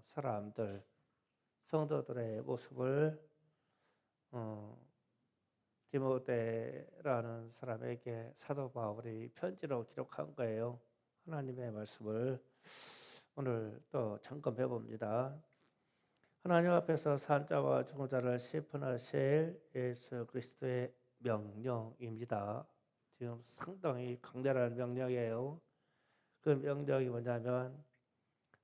사람들, 성도들의 모습을 디모데라는 사람에게 사도 바울이 편지로 기록한 거예요. 하나님의 말씀을 오늘 또 점검해 봅니다. 하나님 앞에서 산자와 중자를 심판하실 예수 그리스도의 명령입니다. 지금 상당히 강렬한 명령이에요. 그 명령이 뭐냐면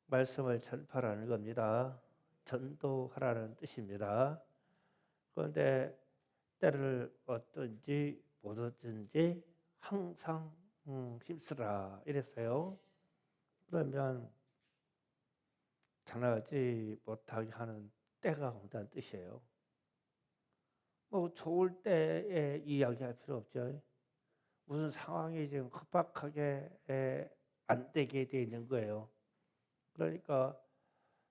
말씀을 전파하라는 겁니다. 전도하라는 뜻입니다. 그런데 때를 얻든지 못 얻든지 항상 힘쓰라 이랬어요. 그러면 장하지 못하게 하는 때가 온다는 뜻이에요. 뭐 좋을 때에 이야기할 필요 없죠. 무슨 상황이 지금 급박하게 안 되게 돼 있는 거예요. 그러니까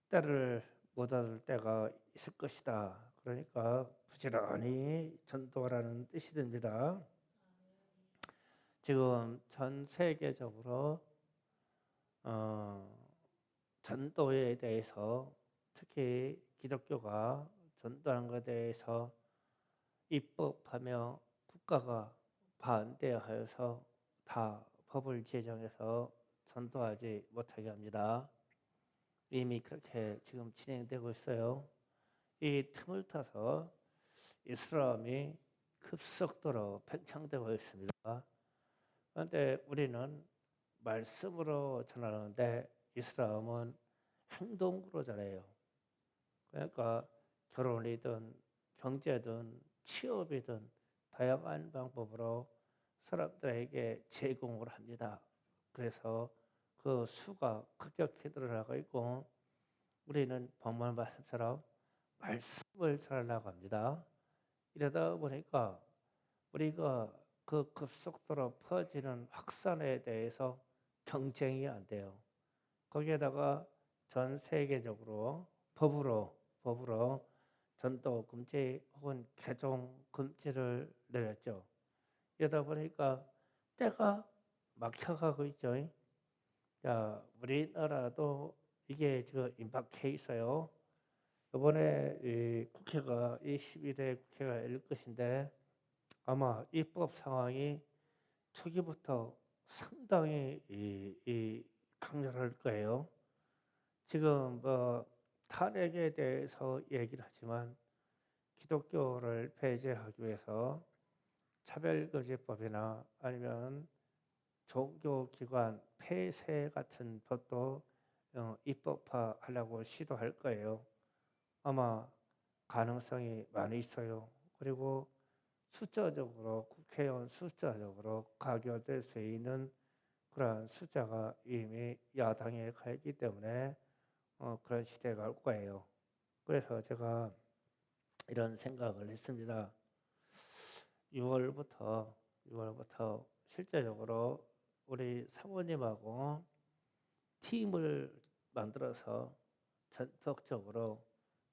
때를 못 얻을 때가 있을 것이다. 그러니까 부지런히 전도하라는 뜻이 됩니다. 지금 전 세계적으로 전도에 대해서 특히 기독교가 전도하는 것에 대해서 입법하며 국가가 반대하여서 다 법을 제정해서 전도하지 못하게 합니다. 이미 그렇게 지금 진행되고 있어요. 이 틈을 타서 이슬람이 급속도로 팽창되고 있습니다. 그런데 우리는 말씀으로 전하는데 이슬람은 행동으로 전해요. 그러니까 결혼이든 경제든 취업이든 다양한 방법으로 사람들에게 제공을 합니다. 그래서 그 수가 급격히 늘어나고 있고 우리는 방금 말씀처럼 말씀을 전하려고 합니다. 이러다 보니까 우리가 그 급속도로 퍼지는 확산에 대해서 경쟁이 안 돼요. 거기에다가 전 세계적으로 법으로 전도 금지 혹은 개종 금지를 내렸죠. 이러다 보니까 때가 막혀가고 있죠. 자, 우리나라도 이게 지금 임박해 있어요. 이번에 이 국회가 이 12대 국회가 열릴 것인데 아마 입법 상황이 초기부터 상당히 강렬할 거예요. 지금 뭐 탄핵에 대해서 얘기를 하지만 기독교를 배제하기 위해서 차별금지법이나 아니면 종교기관 폐쇄 같은 법도 입법화하려고 시도할 거예요. 아마 가능성이 많이 있어요. 그리고 숫자적으로 국회의원 숫자적으로 가결될 수 있는 그러한 숫자가 이미 야당에 가 있기 때문에 그런 시대가 올 거예요. 그래서 제가 이런 생각을 했습니다. 6월부터 실제적으로 우리 사모님하고 팀을 만들어서 전폭적으로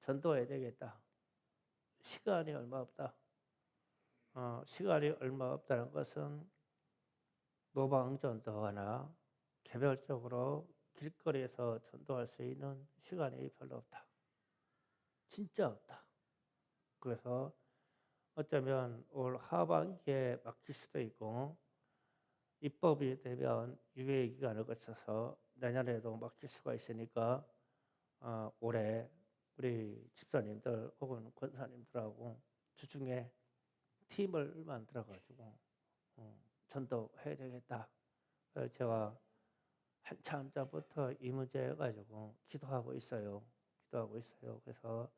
전도해야 되겠다. 시간이 얼마 없다. 시간이 얼마 없다는 것은 노방전도하나 개별적으로 길거리에서 전도할 수 있는 시간이 별로 없다. 진짜 없다. 그래서 어쩌면 올 하반기에 막힐 수도 있고 입법이 되면 유예 기간을 거쳐서 내년에도 막힐 수가 있으니까 올해 우리 집사님들 혹은 권사님들하고 주중에 팀을 만들어 가지고 전도해야 되겠다. 제가 한참 전부터 이 문제 가지고 기도하고 있어요. 그래서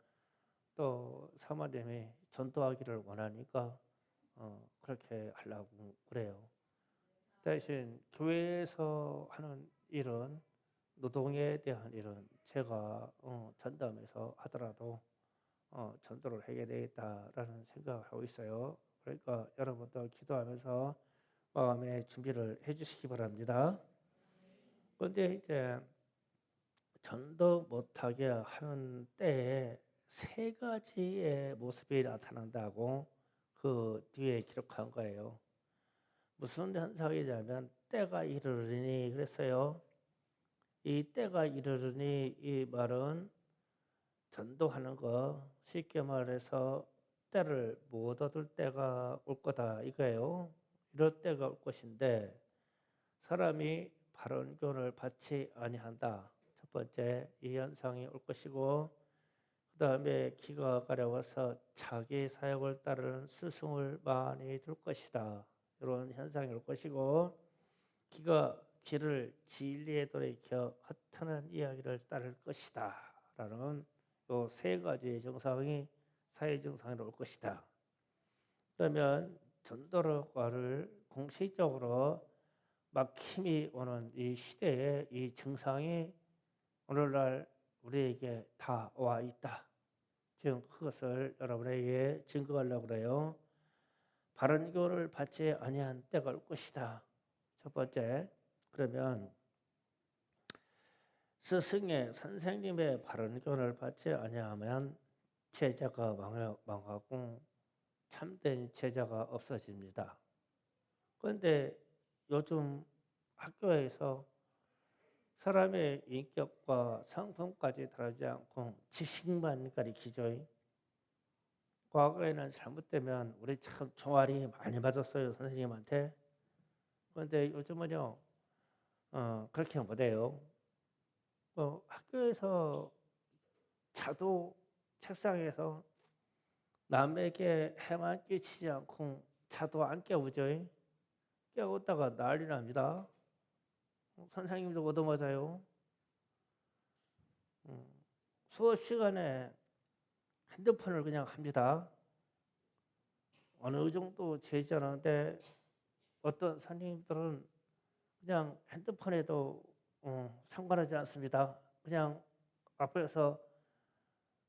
또 사모님이 전도하기를 원하니까 그렇게 하려고 그래요. 대신 교회에서 하는 일은 노동에 대한 일은 제가 전담해서 하더라도 전도를 해야 되겠다라는 생각을 하고 있어요. 그러니까 여러분도 기도하면서 마음의 준비를 해주시기 바랍니다. 그런데 이제 전도 못하게 하는 때에 세 가지의 모습이 나타난다고 그 뒤에 기록한 거예요. 무슨 현상이냐면 때가 이르리니 그랬어요. 이 때가 이르르니 이 말은 전도하는 거 쉽게 말해서 때를 못 얻을 때가 올 거다 이거예요. 이럴 때가 올 것인데 사람이 바른 교훈을 받지 아니한다. 첫 번째 이 현상이 올 것이고 그 다음에 기가 가려워서 자기 사역을 따르는 스승을 많이 둘 것이다. 이런 현상이 올 것이고 기가 귀를 진리에 돌이켜 헛하는 이야기를 따를 것이다. 라는 요 세 가지의 증상이 사회 증상으로 올 것이다. 그러면 전도력과를 공식적으로 막힘이 오는 이 시대에 이 증상이 오늘날 우리에게 다 와 있다. 지금 그것을 여러분에게 증거하려고 그래요. 바른 교훈을 받지 아니한 때가 올 것이다. 첫 번째, 그러면 스승의 선생님의 바른 교훈을 받지 아니하면 제자가 망하고 참된 제자가 없어집니다. 그런데 요즘 학교에서 사람의 인격과 성품까지 다루지 않고 지식만 가리키죠. 과거에는 잘못되면 우리 참 종아리 많이 맞았어요, 선생님한테. 그런데 요즘은요 그렇게 못해요. 학교에서 자도 책상에서 남에게 해만 끼치지 않고 자도 안 깨우죠. 깨우다가 난리 납니다. 선생님도 얻어맞아요. 수업 시간에 핸드폰을 그냥 합니다. 어느 정도 제지하는데 어떤 선생님들은 그냥 핸드폰에도 상관하지 않습니다. 그냥 앞에서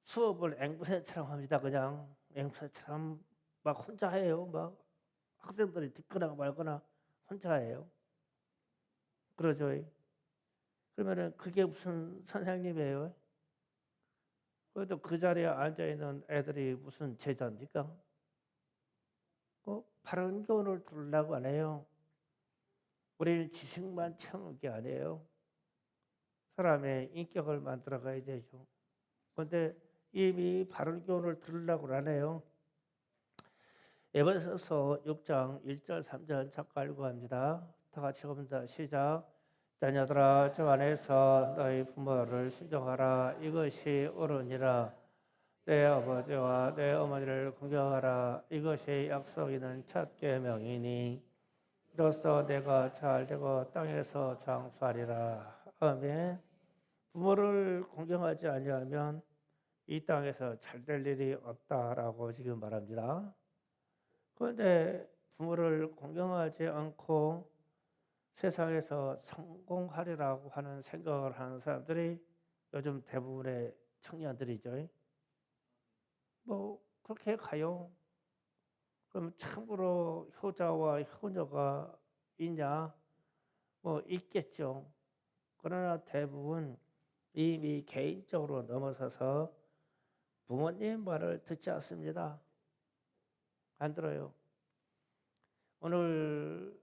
수업을 앵무새처럼 합니다. 그냥 앵무새처럼 막 혼자 해요. 막 학생들이 듣거나 말거나 혼자 해요. 그러죠. 그러면은 그게 무슨 선생님이에요? 그래도 그 자리에 앉아 있는 애들이 무슨 제자입니까? 바른 교훈을 들으려고 안 해요. 우리는 지식만 채우는 게 아니에요. 사람의 인격을 만들어 가야 되죠. 그런데 이미 바른 교훈을 들으려고 안 해요. 에베소서 6장 1절 3절 잠깐 읽고 합니다. 다 같이 읽습니다. 시작. 자녀들아 주 안에서 너희 부모를 순종하라. 이것이 옳으니라. 내 아버지와 내 어머니를 공경하라. 이것이 약속 있는 첫 계명이니 이로써 내가 잘되고 땅에서 장수하리라. 아멘. 부모를 공경하지 아니하면 이 땅에서 잘될 일이 없다라고 지금 말합니다. 그런데 부모를 공경하지 않고 세상에서 성공하리라고 하는 생각을 하는 사람들이 요즘 대부분의 청년들이죠. 그렇게 가요. 그럼 참으로 효자와 효녀가 있냐? 있겠죠. 그러나 대부분 이미 개인적으로 넘어서서 부모님 말을 듣지 않습니다. 안 들어요. 오늘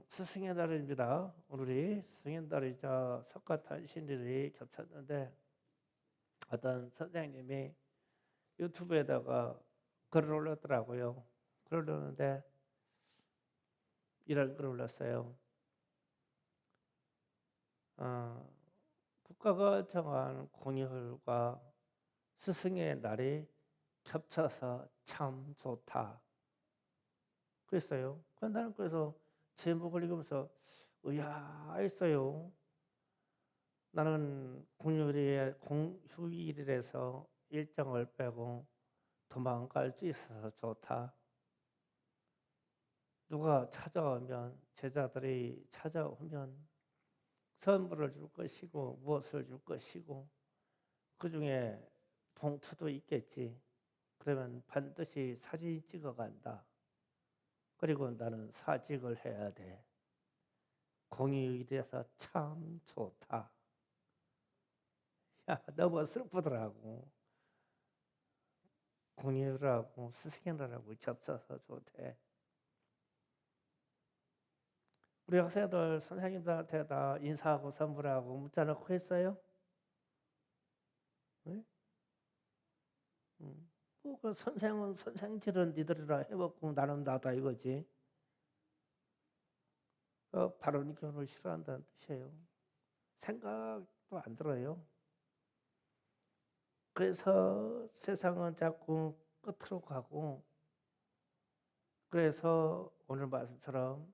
스승의 날입니다. 오늘이 스승의 날이자 석가탄신일이 겹쳤는데 어떤 선생님이 유튜브에다가 글을 올렸더라고요. 글을 올렸는데 이런 글을 올렸어요. 국가가 정한 공휴일과 스승의 날이 겹쳐서 참 좋다. 그랬어요. 나는 그래서 제목을 읽으면서 의아했어요. 나는 공휴일이라서 일정을 빼고 도망갈 수 있어서 좋다. 누가 찾아오면 제자들이 찾아오면 선물을 줄 것이고 무엇을 줄 것이고 그 중에 봉투도 있겠지. 그러면 반드시 사진 찍어 간다. 그리고 나는 사직을 해야 돼. 공휴일이라서 참 좋다. 야, 너무 슬프더라고. 공휴일하고 스승의 날하고 겹쳐서 좋대. 우리 학생들 선생님들한테 다 인사하고 선물하고 문자 넣고 했어요? 네? 뭐그 선생은 선생질은 니들이라 해먹고 나는 나다 이거지. 바른 교훈을 싫어한다는 뜻이에요. 생각도 안 들어요. 그래서 세상은 자꾸 끝으로 가고, 그래서 오늘 말씀처럼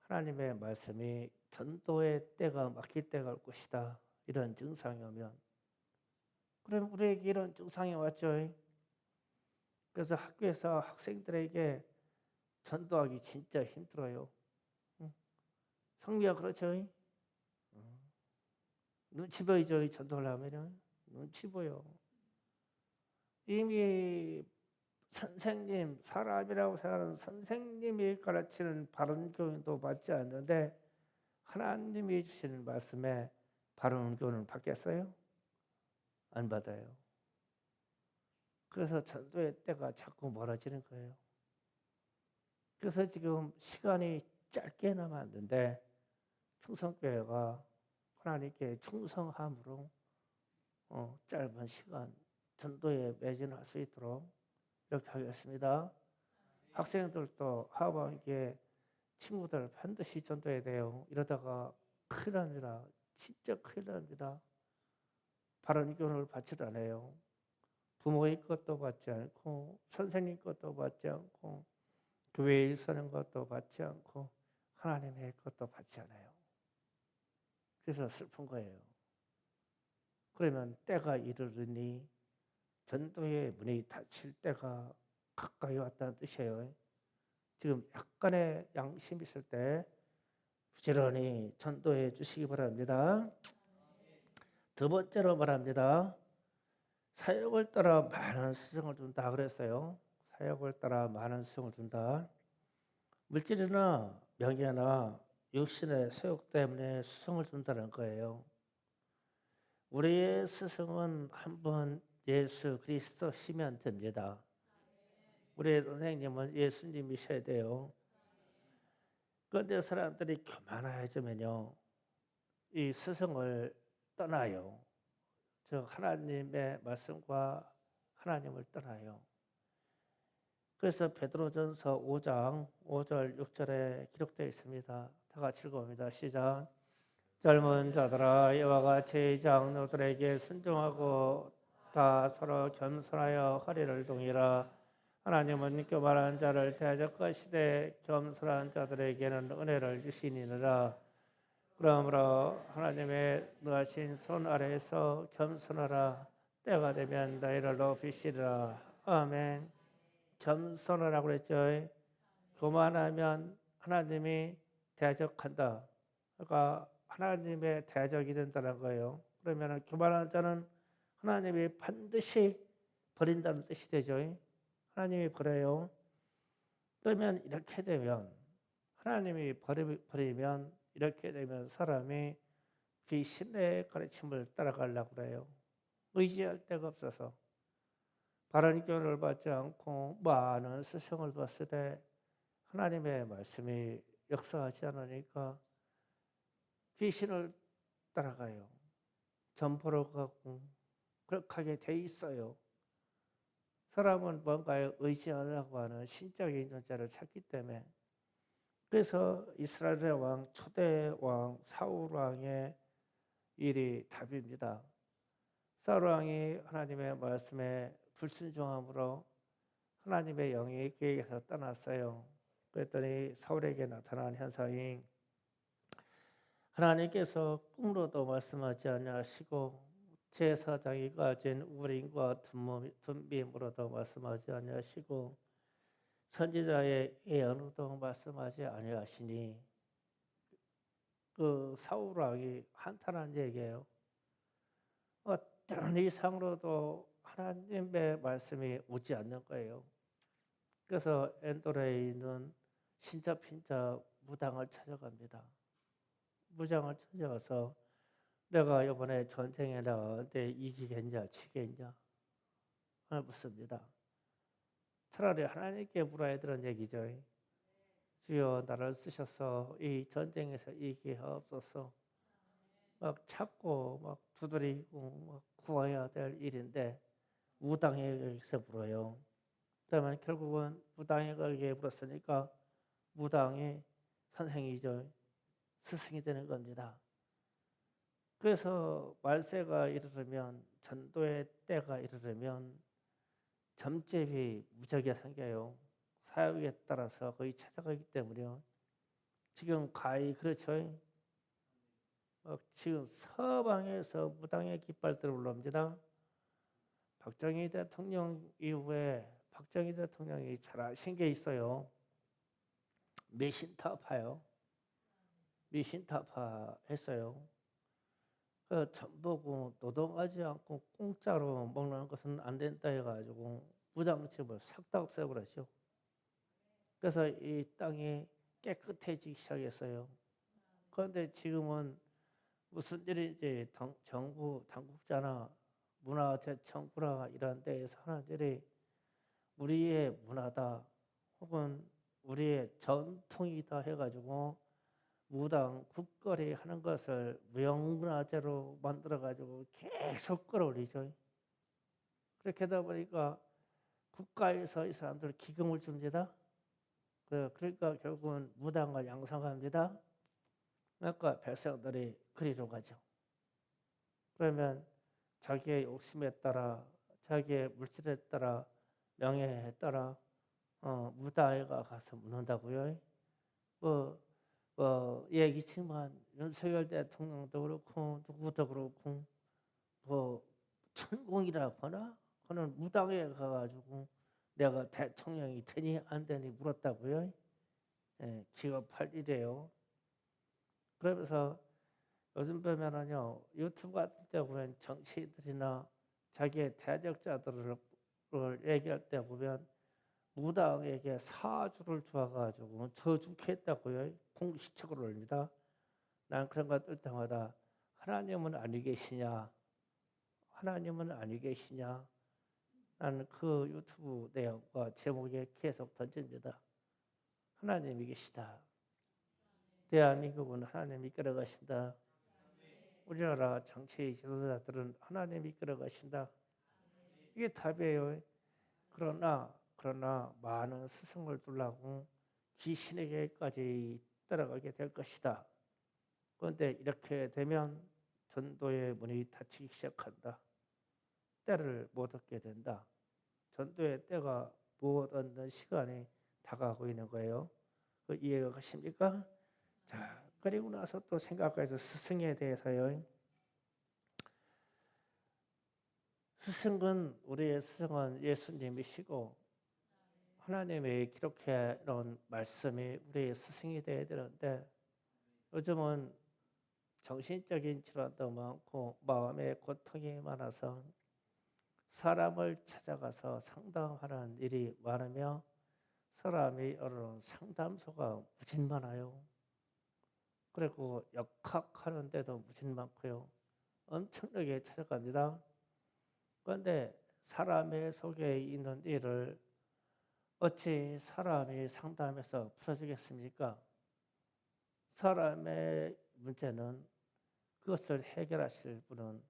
하나님의 말씀이 전도의 때가 막힐 때가 올 것이다, 이런 증상이 오면, 그럼 우리에게 이런 증상이 왔죠. 그래서 학교에서 학생들에게 전도하기 진짜 힘들어요. 성미가 그렇죠. 눈치 보이죠. 전도를 하면 눈치 보여. 이미 선생님, 사람이라고 생각하는 선생님이 가르치는 바른 교훈도 받지 않는데 하나님이 주시는 말씀에 바른 교훈을 받겠어요? 안 받아요. 그래서 전도의 때가 자꾸 멀어지는 거예요. 그래서 지금 시간이 짧게 남았는데 충성교회가 하나님께 충성함으로 짧은 시간 전도에 매진할 수 있도록 이렇게 하겠습니다. 학생들도 하반기에 친구들 반드시 전도해야 돼요. 이러다가 큰일 납니다. 진짜 큰일 납니다. 바른 교훈을 받지 않아요. 부모의 것도 받지 않고 선생님 것도 받지 않고 교회에 서는 것도 받지 않고 하나님의 것도 받지 않아요. 그래서 슬픈 거예요. 그러면 때가 이르르니 전도의 문이 닫힐 때가 가까이 왔다는 뜻이에요. 지금 약간의 양심 있을 때 부지런히 전도해 주시기 바랍니다. 두 번째로 말합니다. 사역을 따라 많은 수성을 둔다 그랬어요. 사역을 따라 많은 수성을 둔다. 물질이나 명예나 육신의 소욕 때문에 수성을 둔다는 거예요. 우리의 스승은 한 분 예수 그리스도시면 됩니다. 우리의 선생님은 예수님이셔야 돼요. 그런데 사람들이 교만해지면요, 이 스승을 떠나요. 즉 하나님의 말씀과 하나님을 떠나요. 그래서 베드로전서 5장 5절 6절에 기록되어 있습니다. 다 같이 읽어봅니다. 시작. 젊은 자들아 이와 같이 장로들에게 순종하고 다 서로 겸손하여 허리를 동이라. 하나님은 교만한 자를 대적하시되 겸손한 자들에게는 은혜를 주시니라. 그러므로 하나님의 능하신 손 아래에서 겸손하라. 때가 되면 너희를 높이시리라. 아멘. 겸손하라고 그랬죠. 교만하면 하나님이 대적한다. 그러니까 하나님의 대적이 된다는 거예요. 그러면 교만한 자는 하나님이 반드시 버린다는 뜻이 되죠. 하나님이 버려요. 그러면 이렇게 되면 하나님이 버리면 이렇게 되면 사람이 귀신의 가르침을 따라가려고 그래요. 의지할 데가 없어서 바른 교훈을 받지 않고 많은 스승을 봤을 때 하나님의 말씀이 역사하지 않으니까 귀신을 따라가요. 점포로 가고 그렇게 하게 돼 있어요. 사람은 뭔가에 의지하려고 하는 신적인 존재를 찾기 때문에. 그래서 이스라엘의 왕, 초대 왕 사울 왕의 일이 답입니다. 사울 왕이 하나님의 말씀에 불순종함으로 하나님의 영이 그에게서 떠났어요. 그랬더니 사울에게 나타난 현상이 하나님께서 꿈으로도 말씀하지 아니하시고 제사장이 가진 우림과 둠빔으로도 말씀하지 아니하시고 선지자의 예언으로도 말씀하지 아니하시니 그 사울 왕이 한탄한 얘기예요. 어떤 이상으로도 하나님의 말씀이 오지 않는 거예요. 그래서 엔도레에 있는 신자핀자 무당을 찾아갑니다. 무장을 찾아가서 내가 이번에 전쟁에 나가는데 이기겠냐 지겠냐 묻습니다. 차라리 하나님께 물어야 되는 얘기죠. 주여 나를 쓰셔서 이 전쟁에서 이기하옵소서. 막 찾고 막 두드리고 막 구해야 될 일인데 무당에게서 물어요. 그러면 결국은 무당에게 물었으니까 무당이 선생이죠. 스승이 되는 겁니다. 그래서 말세가 이르르면, 전도의 때가 이르르면 점집이 무지하게 생겨요. 사역에 따라서 거의 찾아가기 때문에요. 지금 가히 그렇죠. 지금 서방에서 무당의 깃발들을 올라옵니다. 박정희 대통령 이후에 박정희 대통령이 잘 아신 게 있어요. 미신타파요. 미신타파 했어요. 그 전보고 노동하지 않고 공짜로 먹는 것은 안 된다 해가지고 무당집을 싹 다 없애버렸죠. 그래서 이 땅이 깨끗해지기 시작했어요. 그런데 지금은 무슨 일인지 정부 당국자나 문화재청부나 이런 데에서 하나들이 우리의 문화다 혹은 우리의 전통이다 해가지고 무당 국거리 하는 것을 무형문화재로 만들어가지고 계속 끌어올리죠. 그렇게 하다 보니까 국가에서 이 사람들 기금을 줍니다. 그러니까 결국은 무당을 양성합니다. 그러니까 백성들이 그리로 가죠. 그러면 자기의 욕심에 따라, 자기의 물질에 따라, 명예에 따라 무당에가 가서 묻는다고요. 얘기지만 윤석열 대통령도 그렇고 누구도 그렇고 천공이라거나 그는 무당에 가가지고 내가 대통령이 되니 안 되니 물었다고요. 기겁할 일이에요. 그러면서 요즘 보면은요 유튜브 같은 데 보면 정치인들이나 자기의 대적자들을 얘기할 때 보면 무당에게 사주를 주어가지고 저주했다고요. 공식적으로 올립니다. 난 그런 거 뜰 때마다 하나님은 아니 계시냐? 하나님은 아니 계시냐? 나는 그 유튜브 내용과 제목에 계속 던집니다. 하나님이 계시다. 대한민국은 하나님이 이끌어 가신다. 우리나라 정치 지도자들은 하나님이 이끌어 가신다. 이게 답이에요. 그러나 많은 스승을 두려고 귀신에게까지 따라가게 될 것이다. 그런데 이렇게 되면 전도의 문이 닫히기 시작한다. 때를 못 얻게 된다. 전도의 때가 못 얻는 시간이 다가오고 있는 거예요. 그 이해가 가십니까? 자, 그리고 나서 또 생각해서 스승에 대해서요. 우리의 스승은 예수님이시고 하나님이 기록해 놓은 말씀이 우리의 스승이 되어야 되는데 요즘은 정신적인 질환도 많고 마음의 고통이 많아서 사람을 찾아가서 상담하는 일이 많으며 사람이 오르는 상담소가 무진 많아요. 그리고 역학하는 데도 무진 많고요. 엄청나게 찾아갑니다. 그런데 사람의 속에 있는 일을 어찌 사람이 상담해서 풀어주겠습니까? 사람의 문제는 그것을 해결하실 분은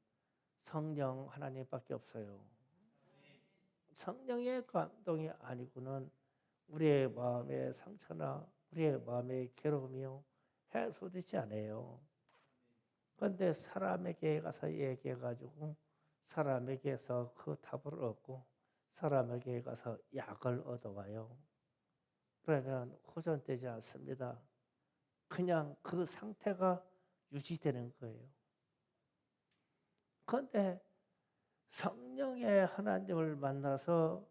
성령 하나님밖에 없어요. 성령의 감동이 아니고는 우리의 마음의 상처나 우리의 마음의 괴로움이요 해소되지 않아요. 그런데 사람에게 가서 얘기해가지고 사람에게서 그 답을 얻고 사람에게 가서 약을 얻어와요. 그러면 호전되지 않습니다. 그냥 그 상태가 유지되는 거예요. 그런데 성령의 하나님을 만나서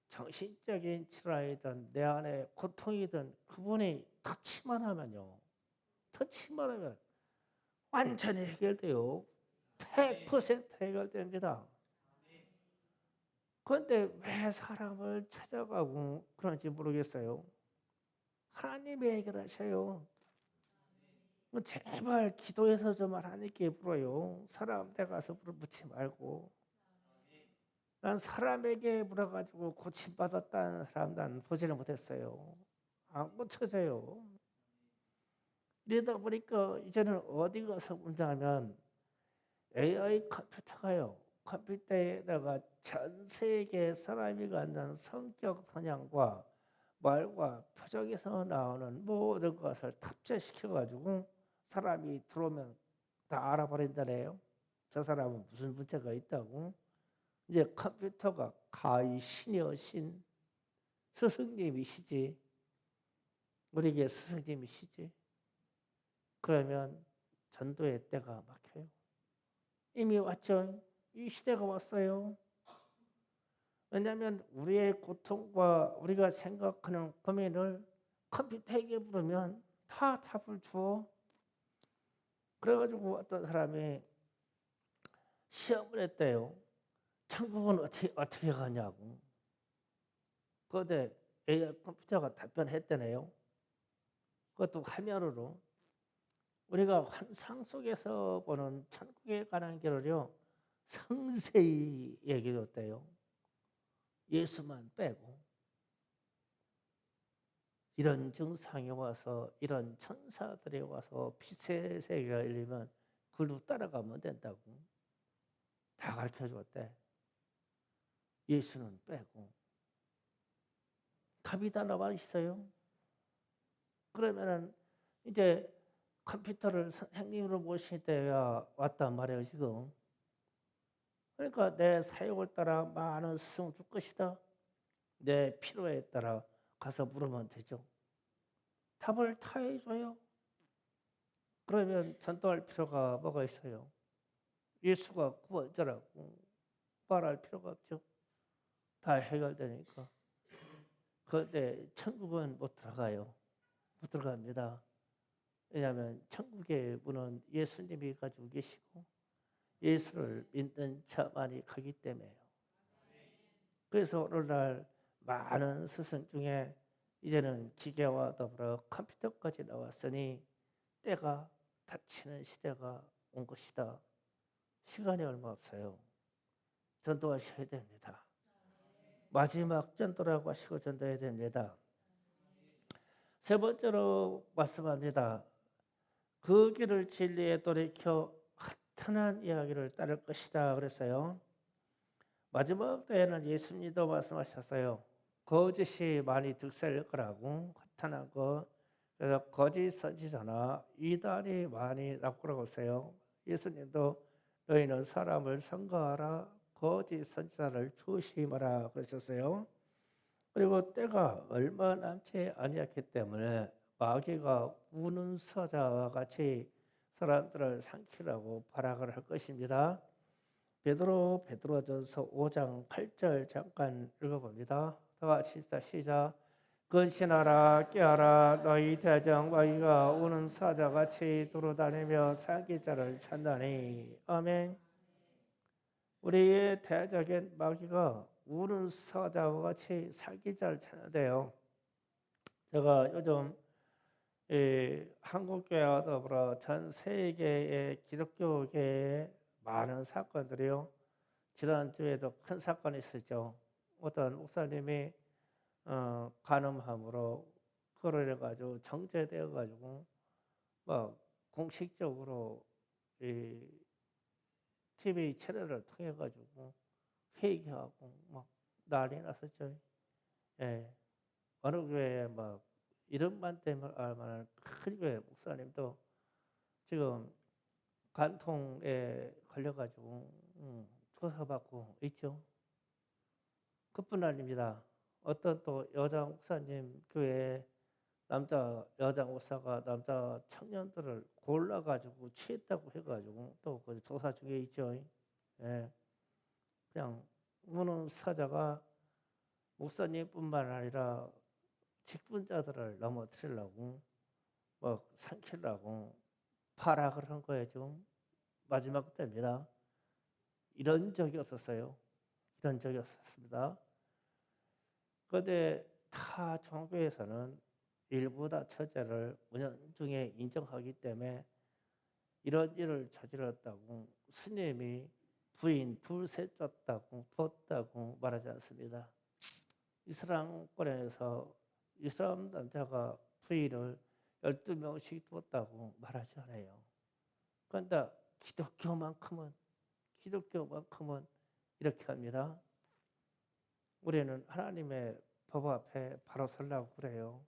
정신적인 질환이든 내 안에 고통이든 그분이 터치만 하면요. 터치만 하면 완전히 해결돼요. 100% 해결됩니다. 그런데 왜 사람을 찾아가고 그런지 모르겠어요. 하나님이 해결하셔요. 제발 기도해서 좀 하나님께 물어요. 사람 데 가서 물어보지 말고. 난 사람에게 물어가지고 고침받았다는 사람 난 보지를 못했어요. 안 고쳐져요. 이러다 보니까 이제는 어디 가서 문제하면 AI 컴퓨터가요. 컴퓨터에다가 전 세계 사람이 갖는 성격 성향과 말과 표정에서 나오는 모든 것을 탑재시켜가지고 사람이 들어오면 다 알아버린다네요. 저 사람은 무슨 문제가 있다고. 이제 컴퓨터가 가히 신이여 신, 스승님이시지. 우리에게 스승님이시지. 그러면 전도의 때가 막혀요. 이미 왔죠. 이 시대가 왔어요. 왜냐하면 우리의 고통과 우리가 생각하는 고민을 컴퓨터에게 물으면 다 답을 줘. 그래가지고 어떤 사람이 시험을 했대요. 천국은 어떻게 가냐고. 그런데 AI 컴퓨터가 답변했대네요. 그것도 화면으로. 우리가 환상 속에서 보는 천국에 가는 길을요. 상세히 얘기해줬대요. 예수만 빼고. 이런 증상이 와서 이런 천사들이 와서 빛의 세계가 열리면 그걸로 따라가면 된다고. 다 가르쳐줬대. 예수는 빼고. 답이 다 나와 있어요. 그러면은 이제 컴퓨터를 선생님으로 모실 때가 왔단 말이에요, 지금. 그러니까 내 사역을 따라 많은 스승을 줄 것이다. 내 필요에 따라 가서 물으면 되죠. 답을 다 해줘요. 그러면 전도할 필요가 뭐가 있어요? 예수가 구원자라고 말할 필요가 없죠. 다 해결되니까. 그런데 천국은 못 들어가요. 못 들어갑니다. 왜냐하면 천국의 문은 예수님이 가지고 계시고 예수를 믿는 자만이 가기 때문에요. 그래서 오늘날 많은 스승 중에 이제는 기계와 더불어 컴퓨터까지 나왔으니 때가 닥치는 시대가 온 것이다. 시간이 얼마 없어요. 전도하셔야 됩니다. 마지막 전도라고 하시고 전도해야 됩니다. 세 번째로 말씀합니다. 그 길을 진리에 돌이켜 허탄한 이야기를 따를 것이다 그랬어요. 마지막 때에는 예수님도 말씀하셨어요. 거짓이 많이 득세할 거라고, 허탄한 거. 그래서 거짓 선지자나 이단이 많이 나올 거라고 했어요. 예수님도 너희는 사람을 선거하라, 거짓 선지자를 조심하라 그러셨어요. 그리고 때가 얼마 남지 아니었기 때문에 마귀가 우는 사자와 같이 사람들을 삼키려고 발악을 할 것입니다. 베드로전서 5장 8절 잠깐 읽어봅니다. 다 같이 시작. 근신하라 깨어라 너희 대적 마귀가 우는 사자같이 두루다니며 사기자를 찾나니. 아멘. 우리의 대적인 마귀가 우는 사자와 같이 사기자를 찾는데요. 제가 요즘 한국교회와 더불어 전 세계의 기독교계에 많은 사건들이요. 지난주에도 큰 사건이 있었죠. 어떤 목사님이 간음함으로 그걸 해가지고 정죄되어가지고 막 공식적으로 이 TV 채널을 통해 가지고 회개하고 막 난리 났었죠. 예. 어느 교회에 막 이름만 때문에 알만한 큰 교회 목사님도 지금 간통에 걸려가지고 조사받고 있죠. 그뿐 아닙니다. 어떤 또 여자 목사님 교회에 여자 목사가 남자 청년들을 골라가지고 취했다고 해가지고 또 그 조사 중에 있죠. 예. 그냥 우는 사자가 목사님뿐만 아니라 직분자들을 넘어뜨리려고 뭐 삼키려고 파락을 한 거예요. 좀 마지막 때입니다. 이런 적이 없었어요. 이런 적이 없었습니다. 그런데 타 종교에서는 일부다 처제를 은연중에 인정하기 때문에 이런 일을 저질렀다고 스님이 부인 둘셋 뒀다고 말하지 않습니다. 이슬람권에서 이슬람 남자가 부인을 12명씩 두었다고 말하지 않아요. 그런데 기독교만큼은 이렇게 합니다. 우리는 하나님의 법 앞에 바로 서려고 그래요.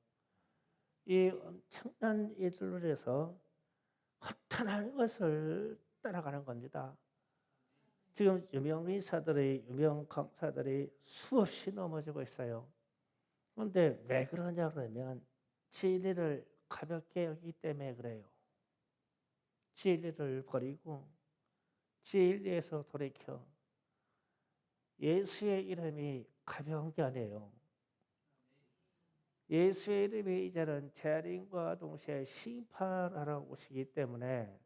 이 엄청난 이들에서 허탄한 것을 따라가는 겁니다. 지금 유명 강사들이 수없이 넘어지고 있어요. 그런데 왜 그러냐 그러면 진리를 가볍게 여기기 때문에 그래요. 진리를 버리고 진리에서 돌이켜. 예수의 이름이 가벼운 게 아니에요. 예수의 이름이 이제는 재림과 동시에 심판하러 오시기 때문에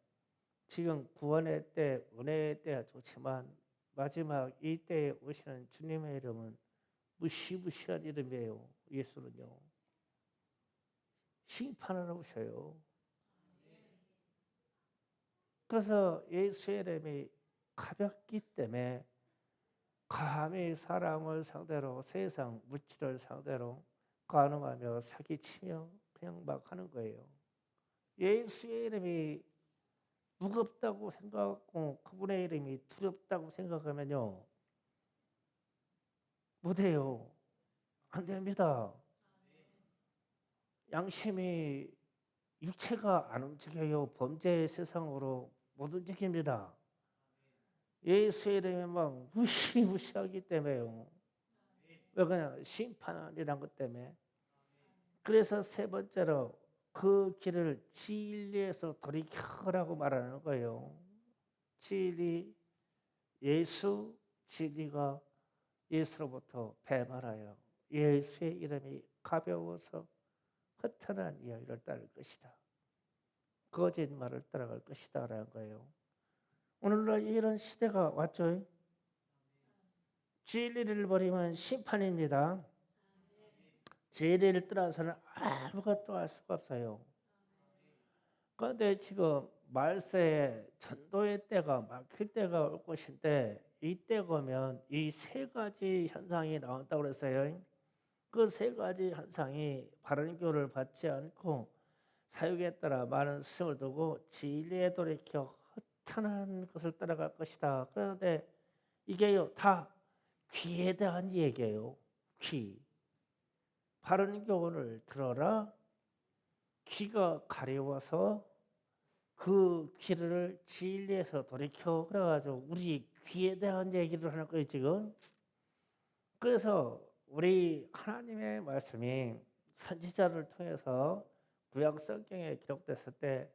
지금 구원의 때, 은혜의 때가 좋지만 마지막 이 때에 오시는 주님의 이름은 무시무시한 이름이에요. 예수는요. 심판하러 오셔요. 그래서 예수의 이름이 가볍기 때문에 감히 사람을 상대로 세상 물질을 상대로 간음하며 사기치며 그냥 막 하는 거예요. 예수의 이름이 무겁다고 생각하고 그분의 이름이 두렵다고 생각하면요. 못해요. 안 됩니다. 양심이 육체가 안 움직여요. 범죄의 세상으로 못 움직입니다. 예수의 이름이 막 무시무시하기 때문에요. 왜 그냥 심판이란 것 때문에. 그래서 세 번째로 그 길을 진리에서 돌이켜라고 말하는 거예요. 진리, 예수, 진리가 예수로부터 배말하여 예수의 이름이 가벼워서 허탄한 이야기를 따를 것이다. 거짓말을 따라갈 것이다 라는 거예요. 오늘날 이런 시대가 왔죠. 진리를 버리면 심판입니다. 진리를 떠나서는 아무것도 할 수가 없어요. 그런데 지금 말세에 전도의 때가 막힐 때가 올 것인데 이때가 오면 이 세 가지 현상이 나온다고 그랬어요. 그 세 가지 현상이 바른 교를 받지 않고 사육에 따라 많은 스승을 두고 진리에 돌이켜 허탄한 것을 따라갈 것이다. 그런데 이게요 다 귀에 대한 얘기예요. 귀. 바른 교훈을 들어라. 귀가 가려워서 그 귀를 진리에서 돌이켜 그래가지고 우리 귀에 대한 얘기를 하는 거예요 지금. 그래서 우리 하나님의 말씀이 선지자를 통해서 구약 성경에 기록됐을 때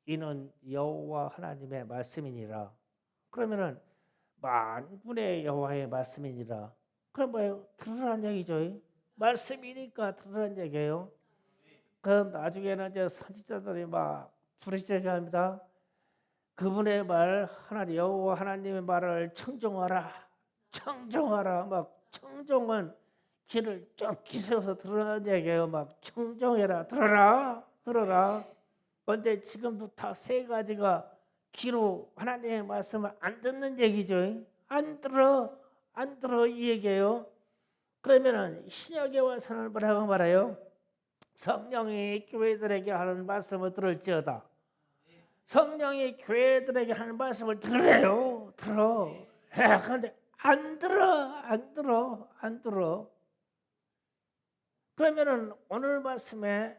이는 여호와 하나님의 말씀이니라. 그러면은 만군의 여호와의 말씀이니라. 그럼 뭐예요? 들으라는 얘기죠. 말씀이니까 들으라는 얘기예요. 그럼 나중에는 이제 선지자들이 막 부르짖어합니다. 그분의 말 하나님 여호와 하나님의 말을 청종하라 막 청종은 귀를 쫑기 세워서 들으라는 얘기예요. 막 청종해라 들어라. 그런데 지금도 다 세 가지가 귀로 하나님의 말씀을 안 듣는 얘기죠. 안 들어 이 얘기예요. 그러면은 신약에 와서는 뭐라고 말해요? 성령이 교회들에게 하는 말씀을 들을지어다. 성령이 교회들에게 하는 말씀을 들으래요. 들어. 그런데 안 들어. 그러면은 오늘 말씀에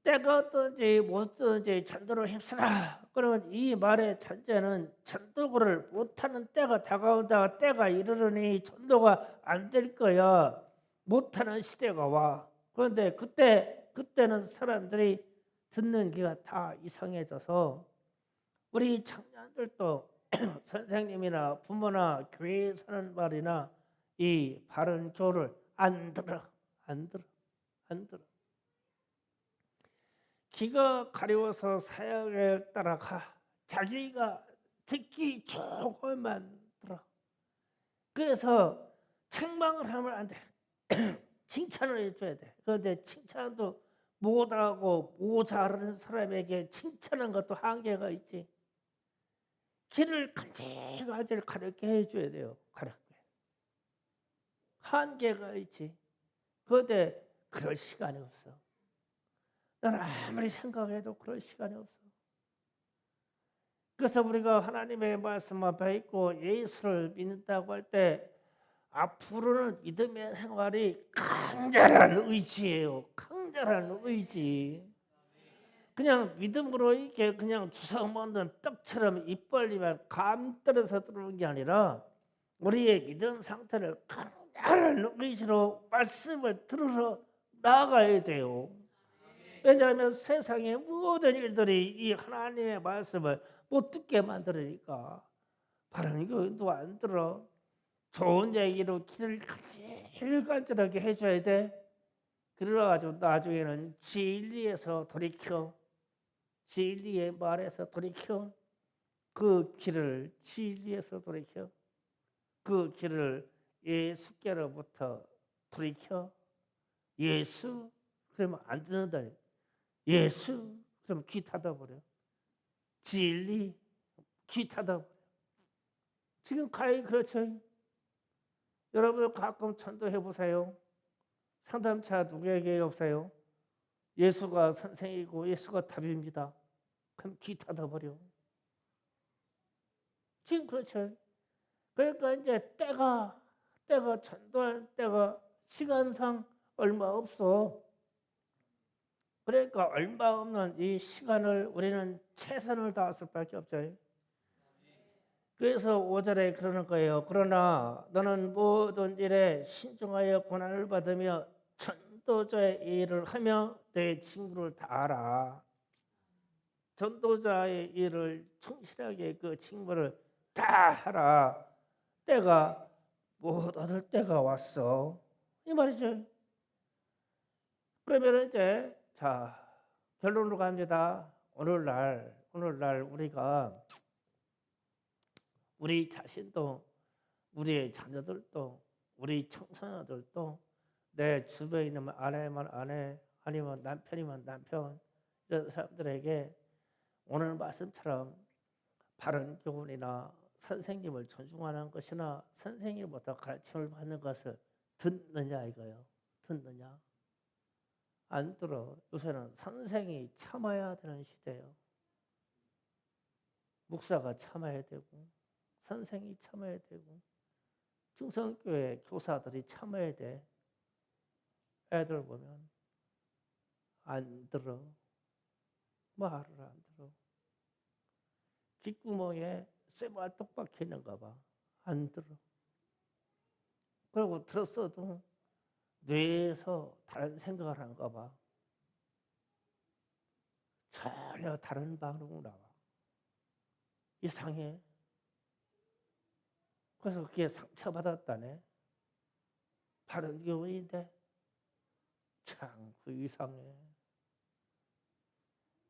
때가 어떤지 못 어떤지 전도를 힘쓰라. 그러면 이 말의 전제는 전도를 못하는 때가 다가온다. 때가 이르르니 전도가 안 될 거야. 못하는 시대가 와. 그런데 그때는 사람들이 듣는 귀가 다 이상해져서 우리 청년들도 선생님이나 부모나 교회에 사는 말이나 이 바른 교를 안 들어. 귀가 가려워서 사역을 따라가. 자기가 듣기 조금만 들어. 그래서 책망을 하면 안 돼. 칭찬을 해줘야 돼. 그런데 칭찬도 못하고 모자라는 사람에게 칭찬한 것도 한계가 있지. 길을 간질간질 가르쳐 해줘야 돼요. 가르쳐. 한계가 있지. 그런데 그럴 시간이 없어. 난 아무리 생각해도 그럴 시간이 없어. 그래서 우리가 하나님의 말씀 앞에 있고 예수를 믿는다고 할 때 앞으로는 믿음의 생활이 강렬한 의지예요. 강렬한 의지. 그냥 믿음으로 이렇게 그냥 주워 먹는 떡처럼 입 벌리면 감 떨어서 들어오는 게 아니라 우리의 믿음 상태를 강렬한 의지로 말씀을 들어서 나아가야 돼요. 왜냐하면 세상의 모든 일들이 이 하나님의 말씀을 못 듣게 만들으니까 바른 교훈도 안 들어. 좋은 얘기로 길을 간질간질하게 해줘야 돼. 그래가지고 나중에는 진리에서 돌이켜, 진리의 말에서 돌이켜, 그 길을 진리에서 돌이켜, 그 길을 예수께로부터 돌이켜. 예수 그러면 안 듣는다. 예수 그러면 귀 닫아버려. 진리 귀 닫아버려. 지금 가히 그렇죠. 여러분 가끔 전도해 보세요. 상담차 누구에게 없어요? 예수가 선생이고 예수가 답입니다. 그럼 귀 닫아버려. 지금 그렇죠. 그러니까 이제 때가 전도할 때가 시간상 얼마 없어. 그러니까 얼마 없는 이 시간을 우리는 최선을 다할 수밖에 없죠. 그래서 5절에 그러는 거예요. 그러나 너는 모든 일에 신중하여 고난을 받으며 전도자의 일을 하며 내 친구를 다하라. 전도자의 일을 충실하게 그 친구를 다 하라. 때가 못 얻을 때가 왔어. 이 말이죠. 그러면 이제 자 결론으로 갑니다. 오늘날 우리가 우리 자신도 우리의 자녀들도 우리 청소년들도 내 주변에 있는 아내면 아내 아니면 남편이면 남편 이런 사람들에게 오늘 말씀처럼 바른 교훈이나 선생님을 존중하는 것이나 선생님부터 가르침을 받는 것을 듣느냐 이거요. 듣느냐? 안 들어. 요새는 선생이 참아야 되는 시대예요. 목사가 참아야 되고 선생이 참아야 되고 중성교회 교사들이 참아야 돼. 애들 보면 안 들어. 말을 안 들어. 귓구멍에 쇠발 똑 박혀 있는가 봐. 안 들어. 그리고 들었어도 뇌에서 다른 생각을 하는가 봐. 전혀 다른 방으로 나와. 이상해. 그래서 그게 상처받았다네. 바른 교훈인데 참 그 이상해.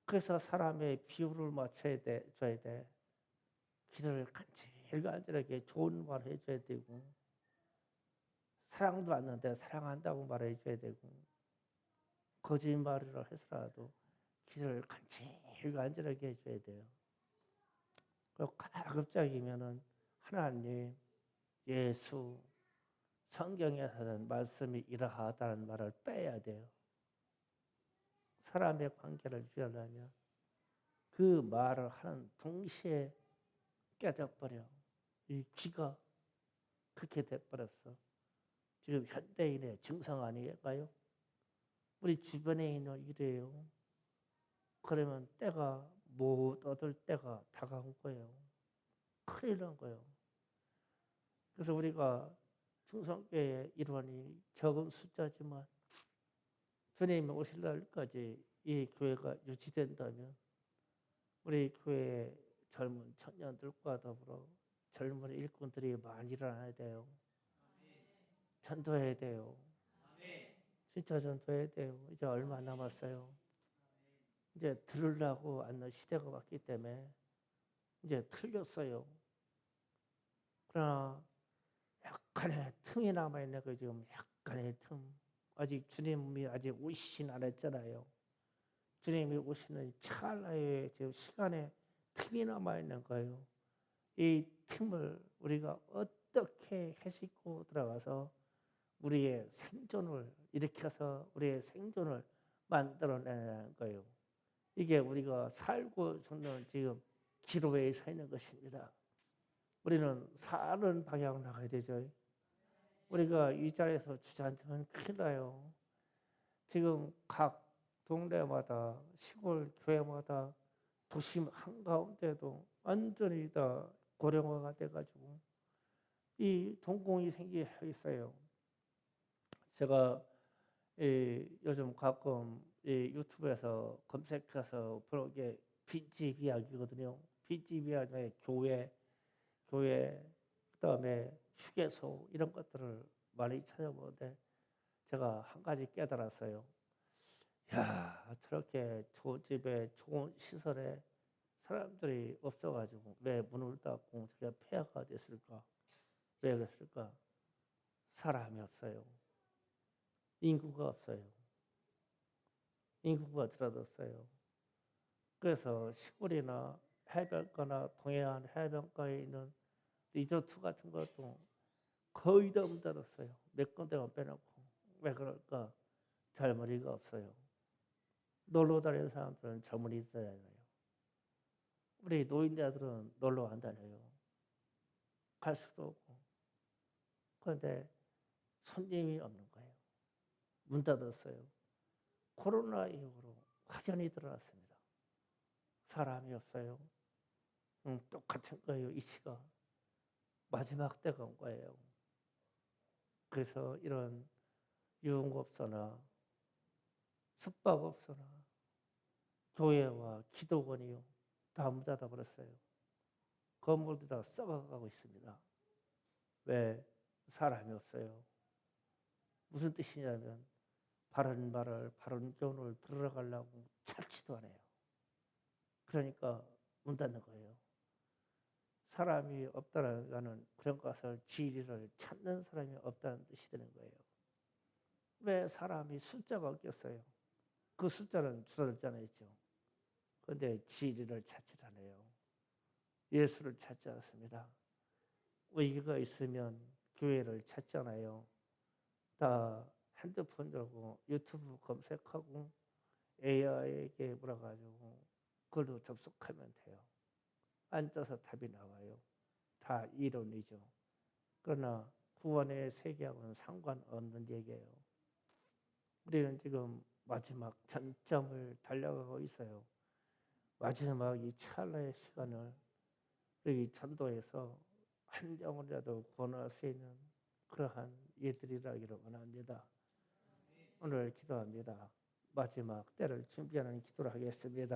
그래서 사람의 비율을 맞춰야 돼, 줘야 돼. 길을 간질간질하게 좋은 말 해줘야 되고 사랑도 않는데 사랑한다고 말해줘야 되고 거짓말이라 해서라도 길을 간질간질하게 해줘야 돼요. 그리고 가급적이면은 하나님, 예수, 성경에서는 말씀이 이러하다는 말을 빼야 돼요. 사람의 관계를 유지하려면 그 말을 하는 동시에 깨져버려. 이 귀가 그렇게 돼버렸어. 지금 현대인의 증상 아니겠어요? 우리 주변에 있는 이래요. 그러면 때가 못 얻을 때가 다가온 거예요. 큰일 난 거예요. 그래서 우리가 충성교회 일원이 적은 숫자지만 주님이 오실 날까지 이 교회가 유지된다면 우리 교회의 젊은 청년들과 더불어 젊은 일꾼들이 많이 일어나야 돼요. 전도해야 돼요. 진짜 전도해야 돼요. 이제 얼마 안 남았어요. 이제 들으려고 앉는 시대가 왔기 때문에 이제 틀렸어요. 그러나 약간의 틈이 남아있는 거 지금 약간의 틈. 아직 주님이 아직 오시진 않았잖아요. 주님이 오시는 찰나의 지금 시간에 틈이 남아있는 거예요. 이 틈을 우리가 어떻게 해식고 들어가서 우리의 생존을 일으켜서 우리의 생존을 만들어내는 거예요. 이게 우리가 살고 죽는 지금 기로에 서 있는 것입니다. 우리는 사는 방향으로 나가야 되죠. 우리가 이 자리에서 주저앉으면 큰일 나요. 지금 각 동네마다 시골 교회마다 도심 한가운데도 완전히 다 고령화가 돼가지고 이 동공이 생기게 있어요. 제가 요즘 가끔 유튜브에서 검색해서 보는 게 빈집 이야기거든요. 빈집 이야기에 교회, 그다음에 휴게소 이런 것들을 많이 찾아보는데 제가 한 가지 깨달았어요. 야, 저렇게 좋은 집에 좋은 시설에 사람들이 없어가지고 왜 문을 닫고 저게 폐허가 됐을까? 왜 그랬을까? 사람이 없어요. 인구가 없어요. 인구가 줄어들었어요. 그래서 시골이나 해변가나 동해안 해변가에 있는 리조트 같은 것도 거의 다 문 닫았어요. 몇 군데만 빼놓고. 왜 그럴까? 젊은이가 없어요. 놀러 다니는 사람들은 젊은이 있어야 해요. 우리 노인네들은 놀러 안 다녀요. 갈 수도 없고. 그런데 손님이 없는 거예요. 문 닫았어요. 코로나 이후로 확연히 드러났습니다. 사람이 없어요. 똑같은 거예요. 이치가 마지막 때가 온 거예요. 그래서 이런 유흥업소나 숙박업소나 교회와 기도원이요 다 문 닫아버렸어요. 건물도 다 썩어가고 있습니다. 왜? 사람이 없어요. 무슨 뜻이냐면 바른 말을 바른 교훈을 들어가려고 찾지도 않아요. 그러니까 문 닫는 거예요. 사람이 없다는 거는 그런 것을 진리를 찾는 사람이 없다는 뜻이 되는 거예요. 왜 사람이 숫자가 없겠어요? 그 숫자는 줄어들지 않았죠. 그런데 진리를 찾지 않아요. 예수를 찾지 않습니다. 의기가 있으면 교회를 찾지 않아요. 다 핸드폰 들고 유튜브 검색하고 AI에게 물어가지고 그걸로 접속하면 돼요. 앉아서 답이 나와요. 다 이론이죠. 그러나 구원의 세계하고는 상관없는 얘기예요. 우리는 지금 마지막 전점을 달려가고 있어요. 마지막 이 찰나의 시간을 우리 전도에서 한 영혼이라도 구원할 수 있는 그러한 예들이라기를 원합니다. 오늘 기도합니다. 마지막 때를 준비하는 기도를 하겠습니다.